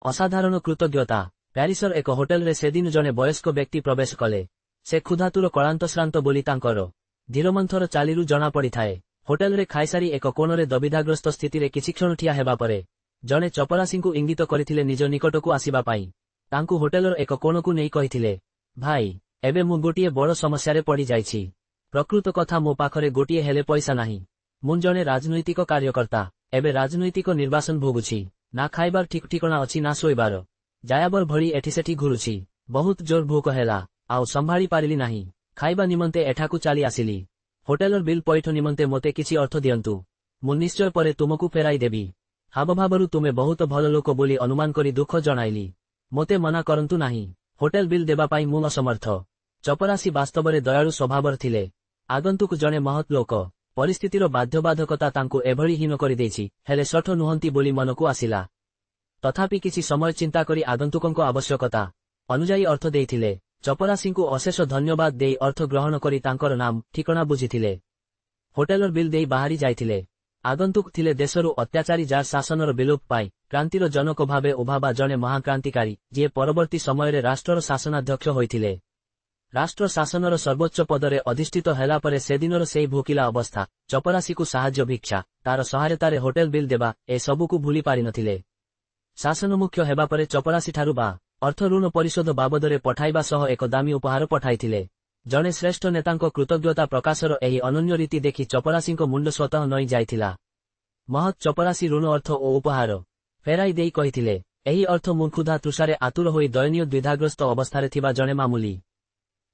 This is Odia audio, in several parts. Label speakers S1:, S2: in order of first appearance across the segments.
S1: ଅସାଧାରଣ କୃତଜ୍ଞତା। ପ୍ୟାରିସର ଏକ ହୋଟେଲରେ ସେଦିନ ଜଣେ ବୟସ୍କ ବ୍ୟକ୍ତି ପ୍ରବେଶ କଲେ। ସେ କ୍ଷୁଧାତୁର କଳାନ୍ତଶ୍ରାନ୍ତ ବୋଲି ତାଙ୍କର ଧୀରମନ୍ଥର ଚାଲିରୁ ଜଣାପଡ଼ିଥାଏ। ହୋଟେଲରେ ଖାଇସାରି ଏକ କୋଣରେ ଦବିଧାଗ୍ରସ୍ତ ସ୍ଥିତିରେ କିଛିକ୍ଷଣ ଠିଆ ହେବା ପରେ ଜଣେ ଚପରାସୀଙ୍କୁ ଇଙ୍ଗିତ କରିଥିଲେ ନିଜ ନିକଟକୁ ଆସିବା ପାଇଁ। ତାଙ୍କୁ ହୋଟେଲର ଏକ କୋଣକୁ ନେଇ କହିଥିଲେ, ଭାଇ, ଏବେ ମୁଁ ଗୋଟିଏ ବଡ଼ ସମସ୍ୟାରେ ପଡ଼ିଯାଇଛି। ପ୍ରକୃତ କଥା ମୋ ପାଖରେ ଗୋଟିଏ ହେଲେ ପଇସା ନାହିଁ। ମୁଁ ଜଣେ ରାଜନୈତିକ କାର୍ଯ୍ୟକର୍ତ୍ତା। ଏବେ ରାଜନୈତିକ ନିର୍ବାସନ ଭୋଗୁଛି। ନା ଖାଇବାର ଠିକ୍ ଠିକଣା ଅଛି ନା ଶୋଇବାର। ଯାୟାବର ଭଳି ଏଠି ସେଠି ଘୁରୁଛି। ବହୁତ ଜୋର ଭୋକ ହେଲା, ଆଉ ସମ୍ଭାଳି ପାରିଲି ନାହିଁ। ଖାଇବା ନିମନ୍ତେ ଏଠାକୁ ଚାଲି ଆସିଲି। ହୋଟେଲର ବିଲ୍ ପଇଠ ନିମନ୍ତେ ମୋତେ କିଛି ଅର୍ଥ ଦିଅନ୍ତୁ। ମୁଁ ନିଶ୍ଚୟ ପରେ ତୁମକୁ ଫେରାଇ ଦେବି। ହାବଭାବରୁ ତୁମେ ବହୁତ ଭଲ ଲୋକ ବୋଲି ଅନୁମାନ କରି ଦୁଃଖ ଜଣାଇଲି। ମୋତେ ମନା କରନ୍ତୁ ନାହିଁ। ହୋଟେଲ ବିଲ୍ ଦେବା ପାଇଁ ମୁଁ ଅସମର୍ଥ। ଚପରାସୀ ବାସ୍ତବରେ ଦୟାଳୁ ସ୍ୱଭାବର ଥିଲେ। ଆଗନ୍ତୁକ ଜଣେ ମହତ୍ ଲୋକ। ପରିସ୍ଥିତିର ବାଧ୍ୟବାଧକତା ତାଙ୍କୁ ଏଭଳି ହୀନ କରିଦେଇଛି, ହେଲେ ଶଠ ନୁହନ୍ତି ବୋଲି ମନକୁ ଆସିଲା। ତଥାପି କିଛି ସମୟ ଚିନ୍ତା କରି ଆଗନ୍ତୁକଙ୍କ ଆବଶ୍ୟକତା ଅନୁଯାୟୀ ଅର୍ଥ ଦେଇଥିଲେ। ଚପରାସୀଙ୍କୁ ଅଶେଷ ଧନ୍ୟବାଦ ଦେଇ ଅର୍ଥ ଗ୍ରହଣ କରି ତାଙ୍କର ନାମ ଠିକଣା ବୁଝିଥିଲେ। ହୋଟେଲର ବିଲ୍ ଦେଇ ବାହାରି ଯାଇଥିଲେ। ଆଗନ୍ତୁକ ଥିଲେ ଦେଶରୁ ଅତ୍ୟାଚାରୀ ଜାର୍ ଶାସନର ବିଲୋପ ପାଇଁ କ୍ରାନ୍ତିର ଜନକ ଭାବେ ଉଭାବା ଜଣେ ମହାକ୍ରାନ୍ତିକାରୀ, ଯିଏ ପରବର୍ତ୍ତୀ ସମୟରେ ରାଷ୍ଟ୍ରର ଶାସନାଧ୍ୟକ୍ଷ ହୋଇଥିଲେ। ରାଷ୍ଟ୍ର ଶାସନର ସର୍ବୋଚ୍ଚ ପଦରେ ଅଧିଷ୍ଠିତ ହେଲା ପରେ ସେଦିନର ସେହି ଭୋକିଲା ଅବସ୍ଥା, ଚପରାସୀକୁ ସାହାଯ୍ୟ ଭିକ୍ଷା, ତାର ସହାୟତାରେ ହୋଟେଲ ବିଲ୍ ଦେବା, ଏସବୁକୁ ଭୁଲି ପାରିନଥିଲେ। ଶାସନମୁଖ୍ୟ ହେବା ପରେ ଚପରାସୀଠାରୁ ଅର୍ଥ ଋଣ ପରିଶୋଧ ବାବଦରେ ପଠାଇବା ସହ ଏକ ଦାମୀ ଉପହାର ପଠାଇଥିଲେ। ଜଣେ ଶ୍ରେଷ୍ଠ ନେତାଙ୍କ କୃତଜ୍ଞତା ପ୍ରକାଶର ଏହି ଅନନ୍ୟ ରୀତି ଦେଖି ଚପରାସୀଙ୍କ ମୁଣ୍ଡ ସ୍ୱତଃ ନଇଁ ଯାଇଥିଲା। ମହତ୍ ଚପରାସୀ ଋଣ ଅର୍ଥ ଓ ଉପହାର ଫେରାଇ ଦେଇ କହିଥିଲେ, ଏହି ଅର୍ଥ ମୁଁ କ୍ଷୁଧା ତୃଷାରେ ଆତୁର ହୋଇ ଦୟନୀୟ ଦ୍ୱିଧାଗ୍ରସ୍ତ ଅବସ୍ଥାରେ ଥିବା ଜଣେ ମାମୁଲି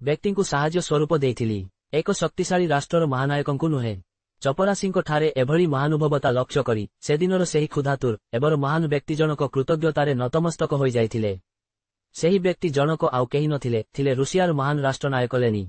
S1: ବ୍ୟକ୍ତିଙ୍କୁ ସାହାଯ୍ୟ ସ୍ୱରୂପ ଦେଇଥିଲି। ଏକ ଶକ୍ତିଶାଳୀ ରାଷ୍ଟ୍ରର ମହାନାୟକଙ୍କୁ ନୁହେଁ। ଚପରାସୀଙ୍କ ଠାରେ ଏଭଳି ମହାନୁଭବତା ଲକ୍ଷ୍ୟ କରି ସେଦିନର ସେହି କ୍ଷୁଧାତୁର ଏବର ମହାନ ବ୍ୟକ୍ତି ଜଣକ କୃତଜ୍ଞତାରେ ନତମସ୍ତକ ହୋଇଯାଇଥିଲେ। ସେହି ବ୍ୟକ୍ତି ଜଣକ ଆଉ କେହି ନଥିଲେ, ଥିଲେ ରୁଷିଆର ମହାନ ରାଷ୍ଟ୍ରନାୟକ ଲେନି।